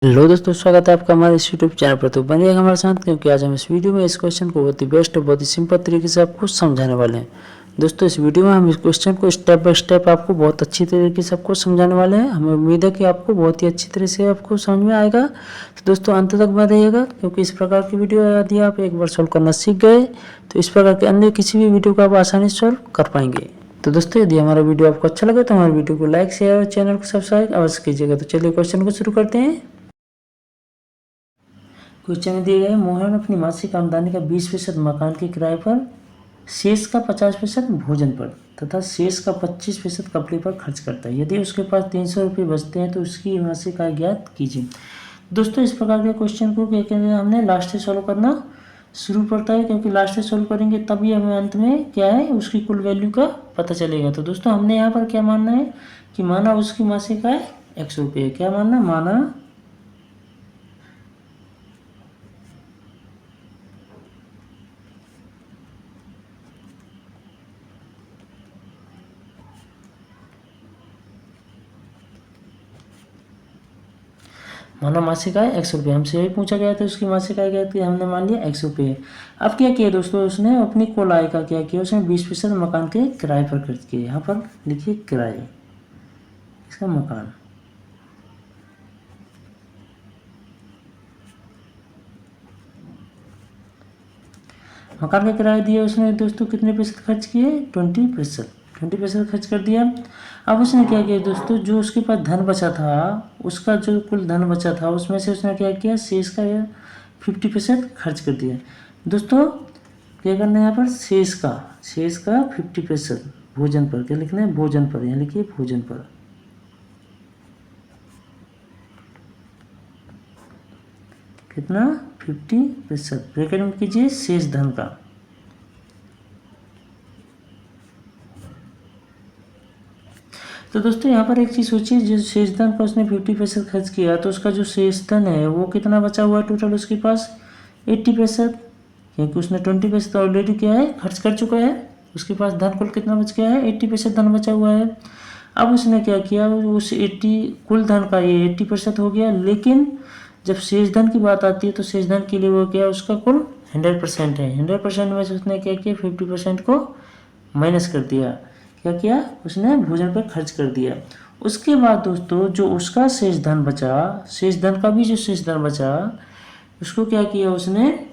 Hello दोस्तों, स्वागत है आपका हमारे इस यूट्यूब चैनल पर। तो बनिएगा हमारे साथ, क्योंकि आज हम इस वीडियो में इस क्वेश्चन को बहुत ही बेस्ट और बहुत ही सिंपल तरीके से आपको समझाने वाले हैं। दोस्तों, इस वीडियो में हम इस क्वेश्चन को स्टेप बाय स्टेप आपको बहुत अच्छी तरीके से आपको समझाने वाले हैं। हमें उम्मीद है कि आपको बहुत ही अच्छी तरह से आपको समझ में आएगा। तो दोस्तों, अंत तक बने रहिएगा, क्योंकि इस प्रकार की वीडियो यदि आप एक बार सॉल्व करना सीख गए तो इस प्रकार के अन्य किसी भी वीडियो को आप आसानी से सॉल्व कर पाएंगे। तो दोस्तों, यदि हमारा वीडियो आपको अच्छा लगे तो हमारे वीडियो को लाइक, शेयर और चैनल को सब्सक्राइब अवश्य कीजिएगा। तो चलिए क्वेश्चन को शुरू करते हैं। क्वेश्चन में दिए गए, मोहन अपनी मासिक आमदनी का 20% मकान के किराए पर, शेष का 50% भोजन पर तथा शेष का 25% कपड़े पर खर्च करता है। यदि उसके पास 300 रुपये बचते हैं तो उसकी मासिक आय ज्ञात कीजिए। दोस्तों, इस प्रकार के क्वेश्चन को क्या कहते हैं, हमने लास्ट से सॉल्व करना शुरू पड़ता है, क्योंकि लास्ट से सॉल्व करेंगे तभी हमें अंत में क्या है उसकी कुल वैल्यू का पता चलेगा। तो दोस्तों, हमने यहाँ पर क्या मानना है कि माना उसकी मासिक आय 100 रुपये है। क्या मानना, माना माना मासिक आय 100 रुपये। हमसे यही पूछा गया था उसकी मासिक आय क्या थी, हमने मान लिया 100 रुपये। अब क्या किया दोस्तों, उसने अपनी कुल आय का क्या किया, उसने 20% मकान के किराए पर खर्च किए। यहाँ पर लिखिए किराए, इसका मकान। मकान का किराया दिया उसने दोस्तों, कितने प्रतिशत खर्च किए, 20% खर्च कर दिया। अब उसने क्या किया दोस्तों, जो उसके पास धन बचा था, उसका जो कुल धन बचा था उसमें से उसने क्या किया, शेष का 50% खर्च कर दिया। दोस्तों, क्या करना है यहाँ पर, शेष का 50% भोजन पर। क्या लिखना है, भोजन पर। यहाँ लिखिए भोजन पर। कितना, 50%। ब्रैकेट में कीजिए शेष धन का। तो दोस्तों, यहाँ पर एक चीज़ सोचिए, जो शेष धन पर उसने 50% खर्च किया, तो उसका जो शेष धन है वो कितना बचा हुआ है टोटल उसके पास, 80%। क्योंकि उसने 20% ऑलरेडी क्या है खर्च कर चुका है। उसके पास धन कुल कितना बच गया है, 80% धन बचा हुआ है। अब उसने क्या किया, उस 80 कुल धन का ये 80% हो गया, लेकिन जब शेष धन की बात आती है तो शेष धन के लिए वो क्या, उसका कुल 100% है। 100% में से उसने क्या किया, 50% को माइनस कर दिया। क्या किया, उसने भोजन पर खर्च कर दिया। उसके बाद दोस्तों, जो उसका शेष धन बचा, शेष धन का भी जो शेष धन बचा, उसको क्या किया उसने,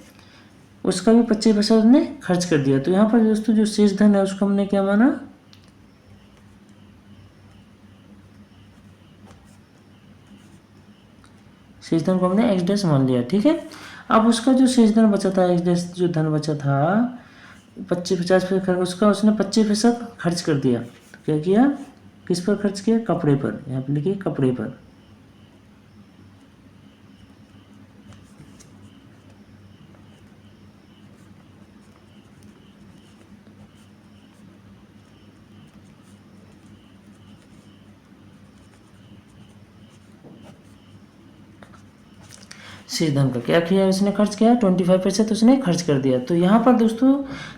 उसका भी 25% उसने खर्च कर दिया। तो यहाँ पर दोस्तों, जो शेष धन है उसको हमने क्या माना, शेष धन को हमने एक्स डैश मान लिया। ठीक है। अब उसका जो शेष धन बचा था, एक्स डैश जो धन बचा था 50% उसका उसने 25% खर्च कर दिया। तो क्या किया, किस पर खर्च किया, कपड़े पर। यहाँ पर लिखिए कपड़े पर। शेष धन का क्या किया, उसने खर्च किया 25% उसने खर्च कर दिया। तो यहाँ पर दोस्तों,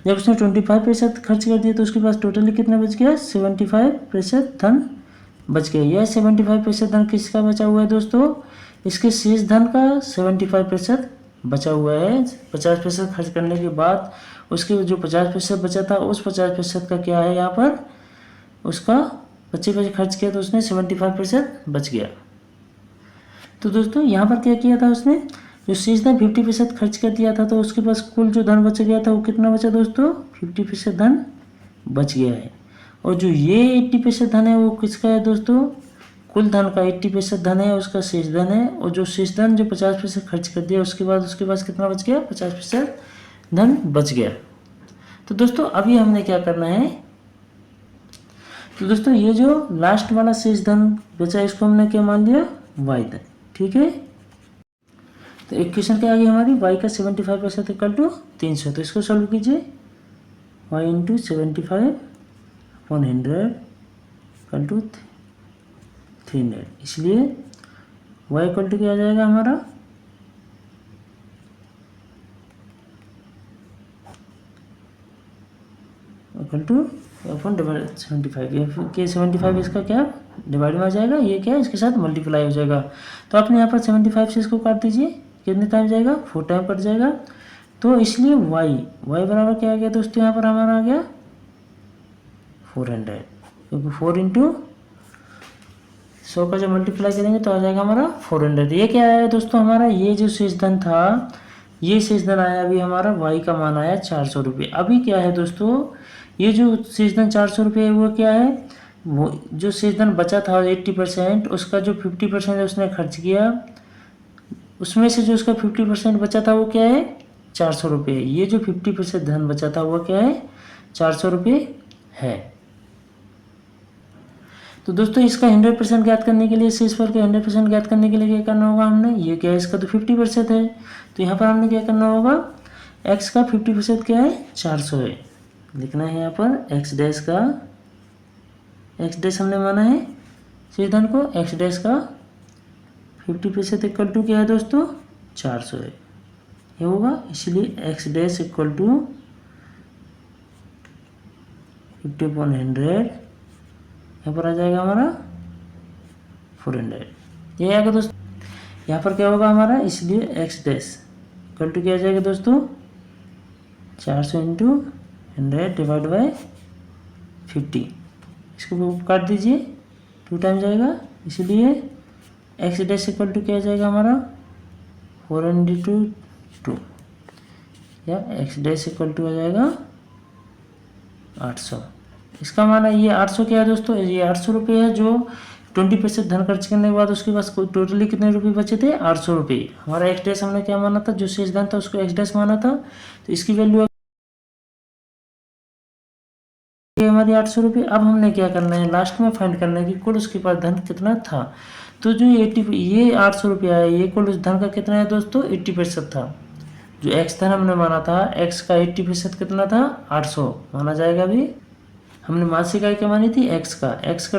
जब उसने 25% खर्च कर दिया तो उसके पास टोटली कितना बच गया, 75% धन बच गया। यह 75% धन किसका बचा हुआ है दोस्तों, इसके शेष धन का 75% बचा हुआ है। 50% खर्च करने के बाद उसके जो 50% बचा था, उस 50% का क्या है, यहाँ पर उसका 25% खर्च किया तो उसने 75% बच गया। तो दोस्तों, यहाँ पर क्या किया था उसने, जो शेष धन 50% खर्च कर दिया था, तो उसके पास कुल जो धन बच गया था वो कितना बचा दोस्तों, 50% धन बच गया है। और जो ये 80% धन है वो किसका है दोस्तों, कुल धन का 80% धन है, उसका शेष धन है। और जो शेष धन जो 50% खर्च कर दिया उसके बाद उसके पास कितना बच गया, 50% धन बच गया। तो दोस्तों, अभी हमने क्या करना है, तो दोस्तों ये जो लास्ट वाला शेष धन बचा इसको हमने क्या मान लिया, वाई धन। ठीक है। तो इक्वेशन क्या आ गई हमारी, y का 75% इक्वल टू 300। तो इसको सॉल्व कीजिए, y इंटू 75/100 इक्वल टू 300। इसलिए y इक्वल टू क्या आ जाएगा हमारा, इक्वल टू 1/75। के 75 इसका क्या डिवाइड में आ जाएगा, ये क्या है इसके साथ मल्टीप्लाई हो जाएगा। तो आपने यहाँ पर 75 से इसको काट दीजिए, कितने टाइम जाएगा 4 टाइम कट जाएगा। तो इसलिए y बराबर क्या आ गया दोस्तों, यहाँ पर हमारा आ गया 400, क्योंकि 4 इंटू 100 का जब मल्टीप्लाई करेंगे तो आ जाएगा हमारा 400। ये क्या आया दोस्तों हमारा, ये जो शेष धन था, ये शेष धन आया अभी हमारा y का मान आया 400 रुपये। अभी क्या है दोस्तों, ये जो शेष धन 400 रुपये है वो क्या है, वो जो शेष धन बचा था 80%, उसका जो 50% उसने खर्च किया, उसमें से जो उसका 50% बचा था वो क्या है 400 रुपये। ये जो 50% धन बचा था वो क्या है 400 रुपये है। तो दोस्तों इसका 100% ज्ञात करने के लिए, शेषफल का 100% ज्ञात करने के लिए क्या करना होगा हमने, ये क्या है इसका तो 50% है, तो यहाँ पर हमने क्या करना होगा, x का 50% क्या है 400 है, लिखना है यहाँ पर x डैश का, x डैश हमने माना है शेष धन को, x डैश का 50% इक्वल टू क्या है दोस्तों 400 है, ये होगा। इसलिए x डैश इक्वल टू 50/100, यहाँ पर आ जाएगा हमारा 400, ये आएगा दोस्तों। यहाँ पर क्या होगा हमारा, इसलिए x डैश इक्वल टू क्या आ जाएगा दोस्तों 400 इंटू 100 डिवाइड बाई 50, इसको काट दीजिए 2 टाइम जाएगा, इसलिए x डैश इक्वल टू क्या आ जाएगा हमारा 400/2, या x डैश इक्वल टू आ जाएगा 800। इसका माना ये 800 क्या है दोस्तों, ये 800 रुपये है, जो 20% धन खर्च करने के बाद उसके पास टोटली कितने रुपये बचे थे 800 रुपये। हमारा एक्स डैश हमने क्या माना था, जो शेष धन था उसको एक्स डैश माना था, तो इसकी वैल्यू हमारी 800 रुपये। अब हमने क्या करना है, लास्ट में फाइंड करना है कि कुल उसके पास धन कितना था। तो जो ये 800 रुपया है, ये कुल उस धन का कितना है दोस्तों 80% था। जो एक्स धन हमने माना था, एक्स का 80% कितना था 800 माना जाएगा। अभी हमने मासिक आय क्या मानी थी, एक्स का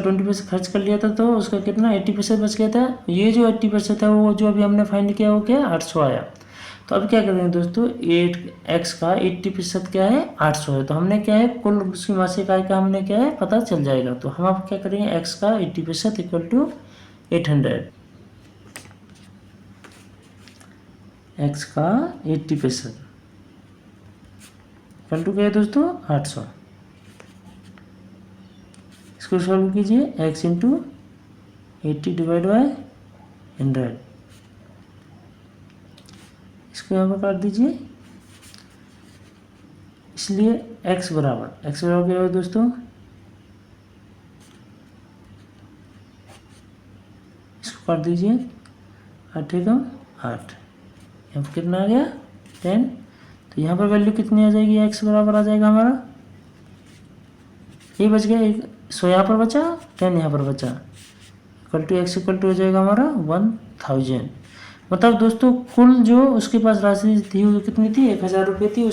20% खर्च कर लिया था, तो उसका कितना 80% बच गया था। ये जो 80% है वो जो अभी हमने फाइंड किया वो क्या 800 आया। तो अब क्या करेंगे दोस्तों, एक्स का 80% क्या है 800 है, तो हमने क्या है कुल उसकी मासिक आय का हमने क्या है पता चल जाएगा। तो हम अब क्या करेंगे, एक्स का 80% इक्वल टू 800, एक्स का 80% इक्वल टू क्या है दोस्तों 800। इसको सॉल्व कीजिए, x इंटू 80 डिवाइड बाय 100, इसको यहाँ पर काट दीजिए। इसलिए x बराबर क्या है दोस्तों, इसको काट दीजिए, 8 एकम 8, यहाँ पर कितना आ गया 10। तो यहाँ पर वैल्यू कितनी आ जाएगी, x बराबर आ जाएगा हमारा, ये बच गया 100 यहाँ पर बचा, 10 यहाँ पर बचा, equal to x equal to हो जाएगा हमारा 1000। मतलब दोस्तों कुल जो उसके पास राशि थी वो कितनी थी 1000 रुपये थी।